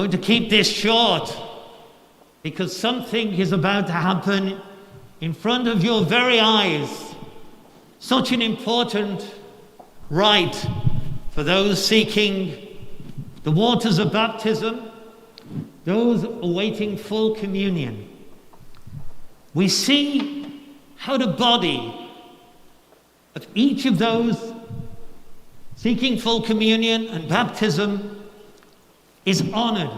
going to keep this short because something is about to happen in front of your very eyes. Such an important rite for those seeking the waters of baptism, those awaiting full communion. We see how the body of each of those seeking full communion and baptism is honored.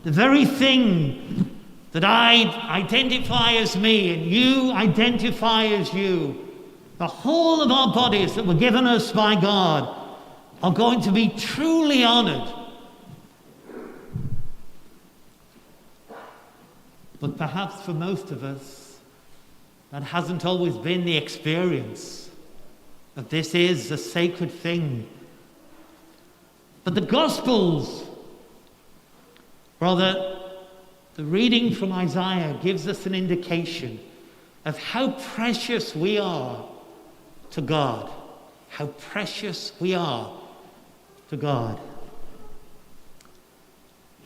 The very thing that I identify as me and you identify as you, the whole of our bodies that were given us by God are going to be truly honored. But perhaps for most of us, that hasn't always been the experience of this is a sacred thing. But the Gospels, rather, the reading from Isaiah gives us an indication of how precious we are to God. How precious we are to God.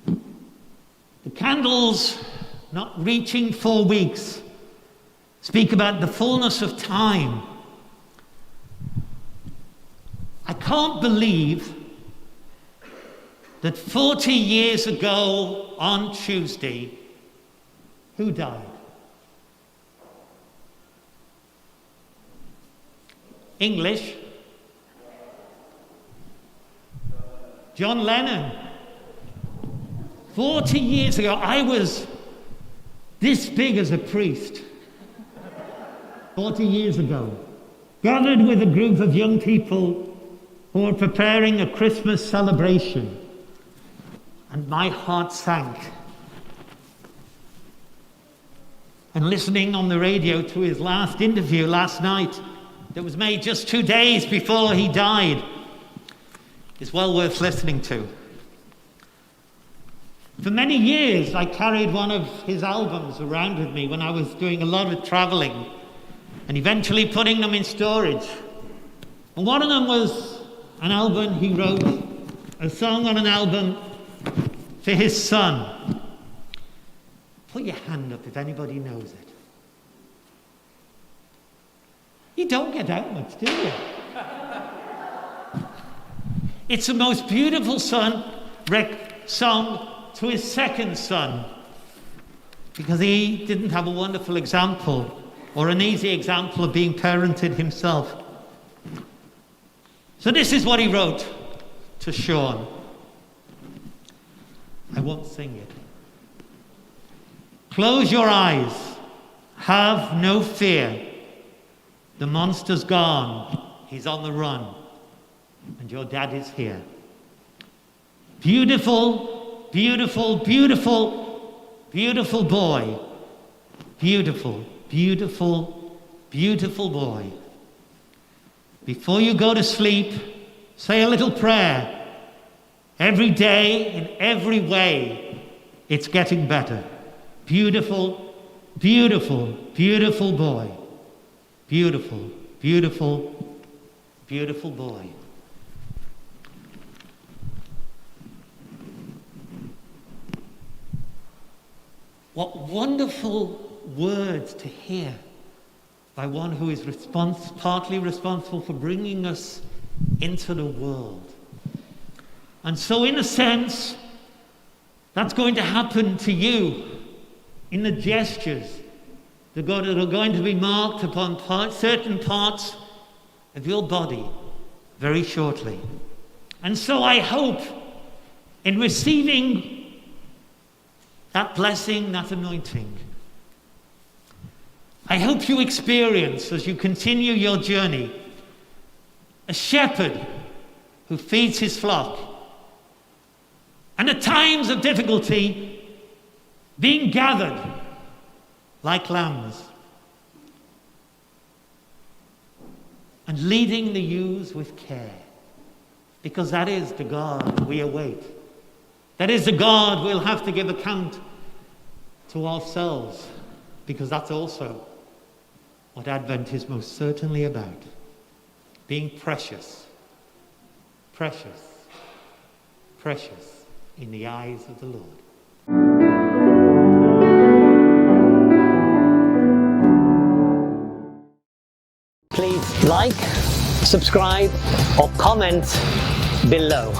The candles, not reaching 4 weeks, speak about the fullness of time. I can't believe that 40 years ago on Tuesday, who died? English? John Lennon. 40 years ago, I was this big as a priest. 40 years ago, gathered with a group of young people who were preparing a Christmas celebration. And my heart sank. And listening on the radio to his last interview last night, that was made just 2 days before he died, is well worth listening to. For many years, I carried one of his albums around with me when I was doing a lot of traveling and eventually putting them in storage. And one of them was an album he wrote, a song on an album for his son. Put your hand up if anybody knows it. You don't get out much, do you? It's the most beautiful song to his second son, because he didn't have a wonderful example or an easy example of being parented himself. So this is what he wrote to Sean. I won't sing it. Close your eyes. Have no fear. The monster's gone. He's on the run. And your dad is here. Beautiful, beautiful, beautiful, beautiful boy. Beautiful, beautiful, beautiful boy. Before you go to sleep, say a little prayer. Every day, in every way, it's getting better. Beautiful, beautiful, beautiful boy. Beautiful, beautiful, beautiful boy. What wonderful words to hear by one who is partly responsible for bringing us into the world. And so in a sense, that's going to happen to you in the gestures that are going to be marked upon certain parts of your body very shortly. And so I hope in receiving that blessing, that anointing, I hope you experience, as you continue your journey, a shepherd who feeds his flock, and at times of difficulty, being gathered like lambs, and leading the ewes with care, because that is the God we await. That is the God we'll have to give account to ourselves, because that's also what Advent is most certainly about. Being precious, precious, precious in the eyes of the Lord. Please like, subscribe or comment below.